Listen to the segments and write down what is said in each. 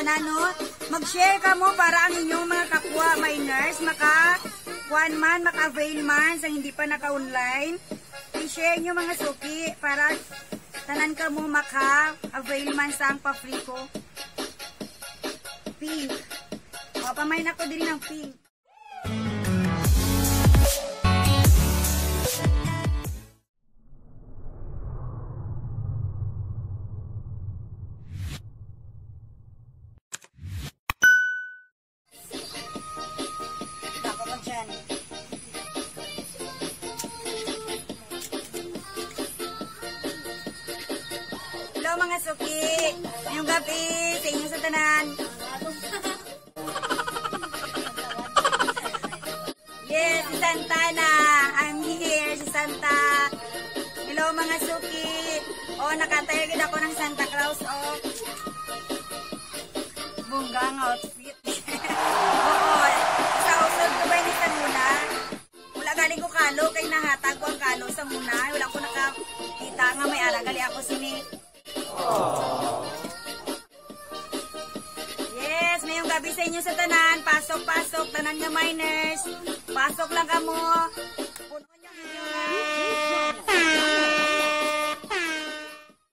tanan, no? Mag-share ka mo para ang inyong mga kapwa miners maka-avail man sa hindi pa naka-online. I-share nyo mga suki para tanan ka mo maka-avail man sa ang pa-free ko. Pink. O, pamain ako din ng pink. Hello mga suki, ngayong gabi sa inyo sa tanan. Yes, si Santa na. I'm here, si Santa. Hello mga suki. Oh, nakatayo din ako ng Santa Claus. Oh, bunggang outfit. Oo, sa usod ko ba ni muna? Wala galing ko kalo, kay nahatag ko ang kalo sa muna. Wala ko nakakita nga may aragali ako sini. Yes, ngayong gabi sa inyo sa tanan. Pasok, tanan nga miners. Pasok lang kamo. Puno nyo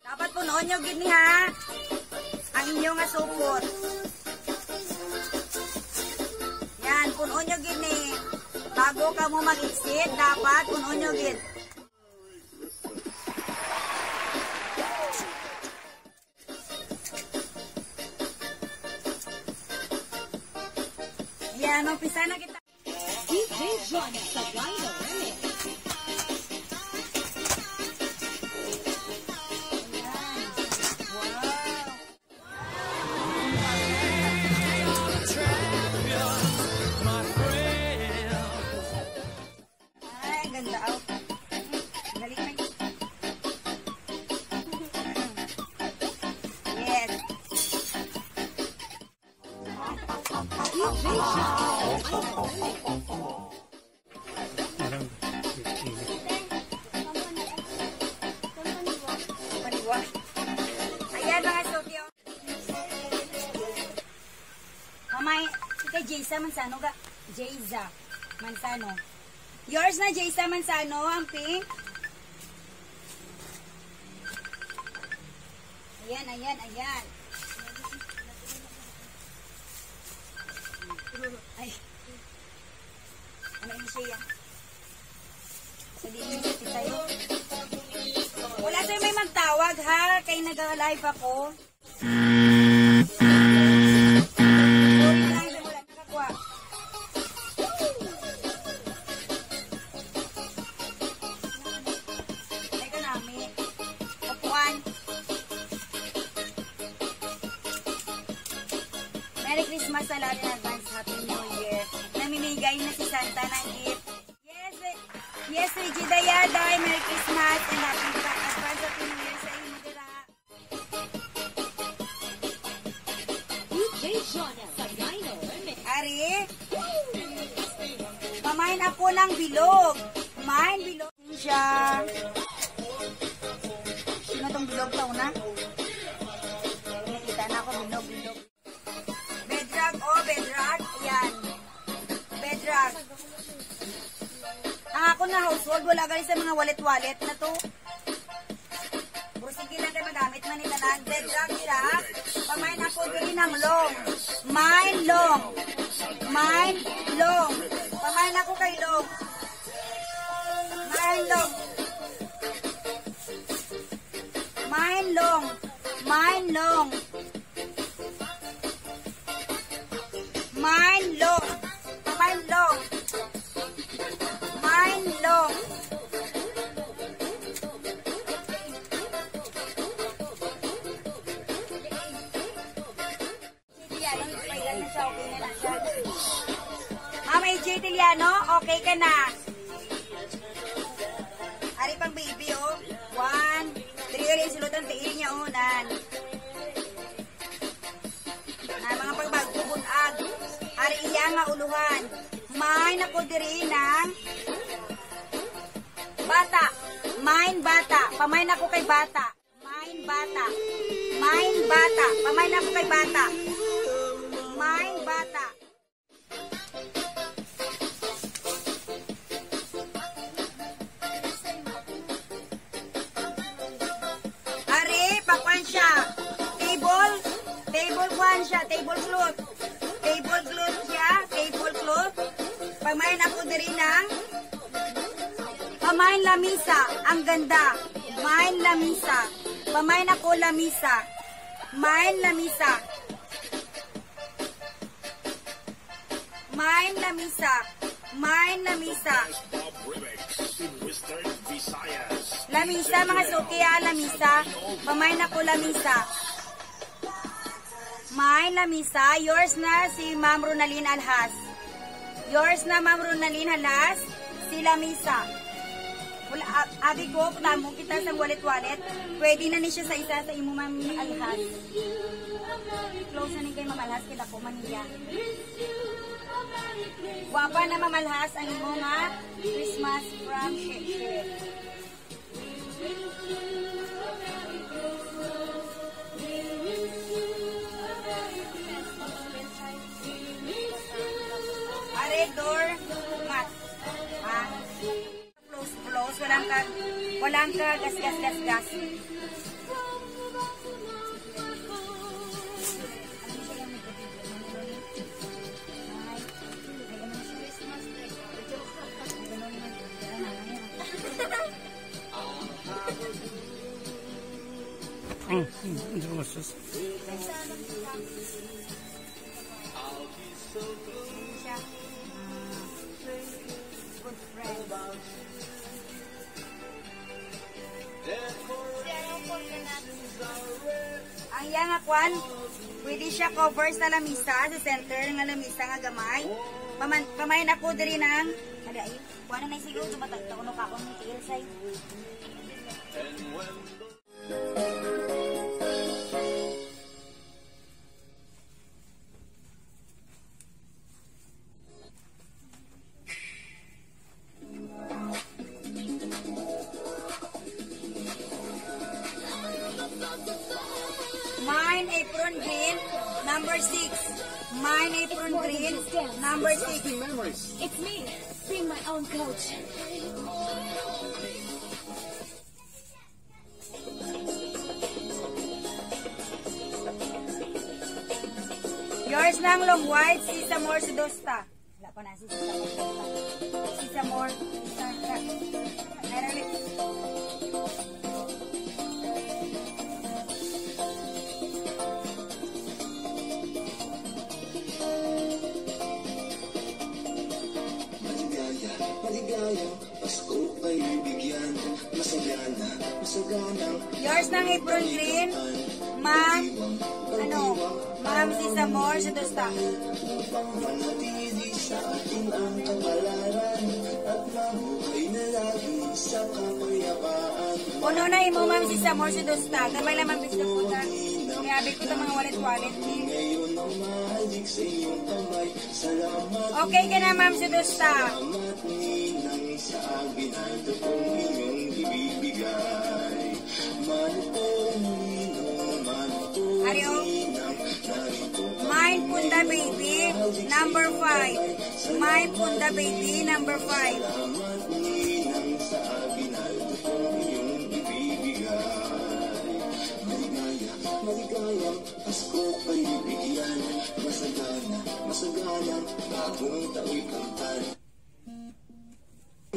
dapat puno nyo gini ha. Ang inyong nga support. Yan, puno nyo gini. Bago ka mo mag-exit, dapat puno nyo gini. Yan, umpisa na kita. DJ Johnny sa Rhino Remix. Ay, ang ganda out. Galing na. Yes. DJ Johnny. Ayan mga sotyo. Mamay, ika Jaysa Mansano ga? Jaysa Mansano. Yours na Jaysa Mansano, ang pink. Ayan. Ay. Ano yung siya? Sabihin niyo si tayo. Wala tayo may magtawag ha, kay nag-live ako. Wala nakakuha. Teka namin. Upuan. Merry Christmas sa lahat in advance. Happy New Year. Namimigay na si Santa ng gift. Yes, Regida Yaday. Merry Christmas and Happy advance Happy New Year sa inyo dira. DJ Johnny sa Rhino Remix. Ari, pamain ako ng bilog. Main bilog siya. Sino tong bilog pa una? Nakita na ako bilog. Bedrock, bedrock. Ayan. Bedrock. Ang ako na household, wala gali sa mga wallet-wallet na to. Puro sige lang kayo magamit man nila na. Bedrock nila. Pamain ako diri ng long. Mine long. Pamain ako kay long. Mine long. Mama AJ Tiliano, okay ka na? Ari pang baby, oh. 1, 3 ulit silutan, tiin niya, oh, nan. Na mga pagbagbugunag. Ari iya nga uluhan. May nakudiri ng bata. Main bata. Pamain ako kay bata. Main bata. Pamain ako kay bata. table one siya, tablecloth. Tablecloth siya, tablecloth. Pamain ako diri ng pamain lamisa. Ang ganda. Main lamisa. Pamain ako lamisa. Main lamisa. Main lamisa. Main lamisa. Lamisa, mga suki, lamisa. Pamain ako lamisa. Main lamisa. Yours na si Ma'am Ronalyn Alhas. Yours na Ma'am Ronalyn Alhas. Si lamisa. Wala, abi ko, tamo kita sa wallet-wallet. Pwede na ni siya sa isa sa imo Ma'am Alhas. Close na ni kay Ma'am Alhas, kila ko maniya. Wapa na Ma'am Alhas ang imo nga Christmas from Ship. Are door mat. Ha? Close, walang ka gas. Delicious. Good friend. Ang yang akwan, pwede siya cover sa lamisa, sa center ng lamisa nga gamay. Pamain ako diri ng ada ay, kuha na siguro tumatagtaon ka akong tiil say. Mine apron green, number 6. Mine apron green, number 6. It's me. Bring my own coach. Yours nang long white, si Samor Sudosta. Wala pa na si Samor. Si Samor. Yours nang apron green, Ma'am, Ma'am si Samor Sudosta. Puno na imo Ma'am si Samor Sudosta. Kamay lang Ma'am gusto po na. Niabit ko itong mga wallet-wallet. Okay ka na Ma'am Sudosta. Ario, Mine Punda Baby, number 5. Mine Punda Baby, number 5. Maligayang Pasko pa'y bigyan, masagana, bagong tao'y kantan.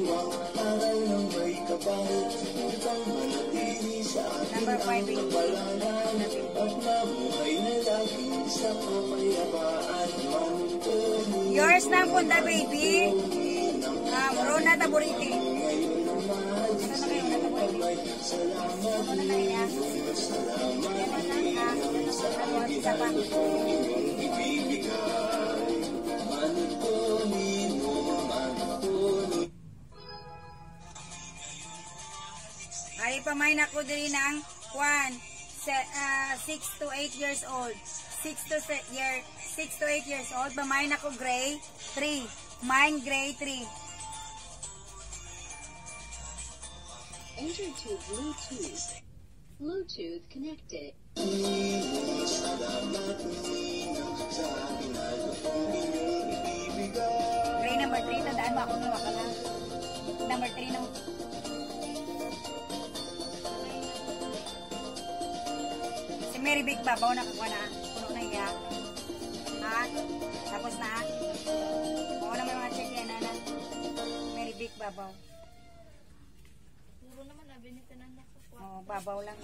Araw ng may kapal, upang manatili sa ating ang kapalaran, at mamuhay na laging sa kapayapaan. Yours na Punda Baby, Rona Taburiti. Ano kayo na Taburiti? Ano na kayo niya? Ay, pamain ako din ng 6 to 8 years old. 6 to 8 years old. Pamain ako gray 3. Mine gray 3. Enter to Bluetooth. Bluetooth connected. Gray number 3. Tandaan mo ako nung waka na. Number 3 nung... Si Mary Big Babaw na kukuha na. Puno na iya. niya. Ha? Tapos na? Oo naman mga check yan, ano? Mary Vic, babaw. Puro naman na binitanan ako. Oo, babaw lang.